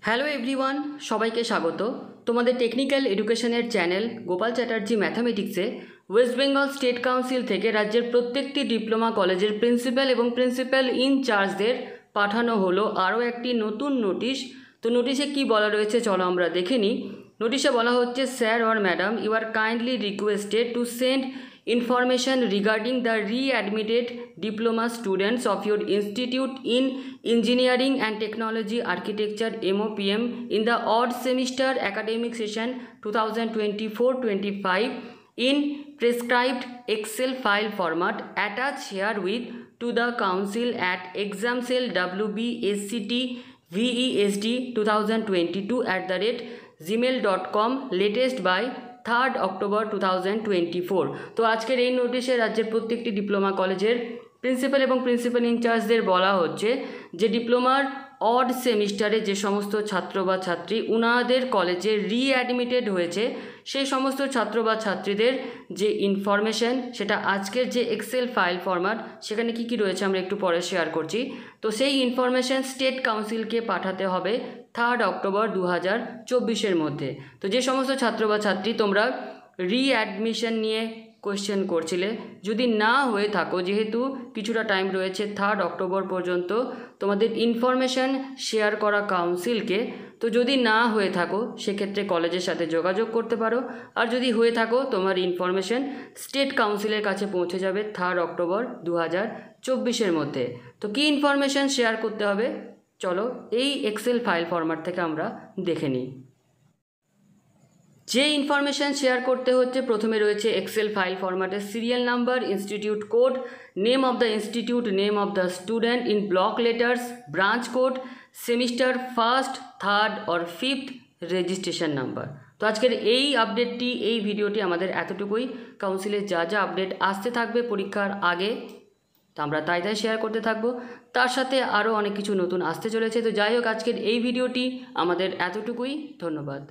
Hello everyone, সবাইকে স্বাগত তোমাদের টেকনিক্যাল এডুকেশনের চ্যানেল গোপাল চ্যাটার্জি ম্যাথামেটিক্সে ওয়েস্ট বেঙ্গল স্টেট কাউন্সিল থেকে রাজ্যের প্রত্যেকটি ডিপ্লোমা কলেজের প্রিন্সিপাল এবং প্রিন্সিপাল ইনচার্জদের পাঠানো হলো আরও একটি নতুন নোটিশ। তো নোটিশে কি বলা রয়েছে চলো আমরা দেখে নিই। নোটিশে বলা হচ্ছে, sir or madam, you are kindly requested to send information regarding the readmitted diploma students of your institute in engineering and technology architecture MOPM in the odd semester academic session 2024-25 in prescribed Excel file format attached herewith to the council at exam cell WBSCT VESD 2022@gmail.com latest by 3rd October 2024। তো আজকের এই নোটিশে রাজ্যের প্রত্যেকটি diploma কলেজের principal এবং principal ইনচার্জদের বলা হচ্ছে যে ডিপ্লোমার অড সেমিস্টারে যে সমস্ত ছাত্র বা ছাত্রী উনাদের কলেজে রিঅ্যাডমিটেড হয়েছে সেই সমস্ত ছাত্র বা ছাত্রীদের যে ইনফরমেশন সেটা আজকের যে এক্সেল ফাইল ফরম্যাট সেখানে কি রয়েছে আমরা একটু পরে শেয়ার করছি। তো সেই ইনফরমেশন স্টেট কাউন্সিলকে পাঠাতে হবে 3rd অক্টোবর 2024 মধ্যে। তো যে সমস্ত ছাত্র বা ছাত্রী তোমরা রিঅ্যাডমিশন নিয়ে কোয়েশ্চেন করছিলে, যদি না হয়ে থাকো, যেহেতু কিছুটা টাইম রয়েছে 3rd অক্টোবর পর্যন্ত তোমাদের ইনফরমেশন শেয়ার করা কাউন্সিলকে, তো যদি না হয়ে থাকো সেক্ষেত্রে কলেজের সাথে যোগাযোগ করতে পারো। আর যদি হয়ে থাকো তোমার ইনফরমেশন স্টেট কাউন্সিলের কাছে পৌঁছে যাবে 3rd অক্টোবর 2024 মধ্যে। তো কী ইনফরমেশন শেয়ার করতে হবে চলো এই এক্সেল ফাইল ফরম্যাট থেকে আমরা দেখে নিই। যে ইনফরমেশান শেয়ার করতে হচ্ছে প্রথমে রয়েছে এক্সেল ফাইল ফরম্যাটের serial number, institute code, name of the institute, name of the student in block letters, branch code, semester 1st, 3rd or 5th, registration number. তো আজকের এই আপডেটটি, এই ভিডিওটি আমাদের এতটুকুই। কাউন্সিলের যা যা আপডেট আসতে থাকবে পরীক্ষার আগে তো আমরা তাই শেয়ার করতে থাকবো, তার সাথে আরও অনেক কিছু নতুন আসতে চলেছে। তো যাই হোক, আজকের এই ভিডিওটি আমাদের এতটুকুই। ধন্যবাদ।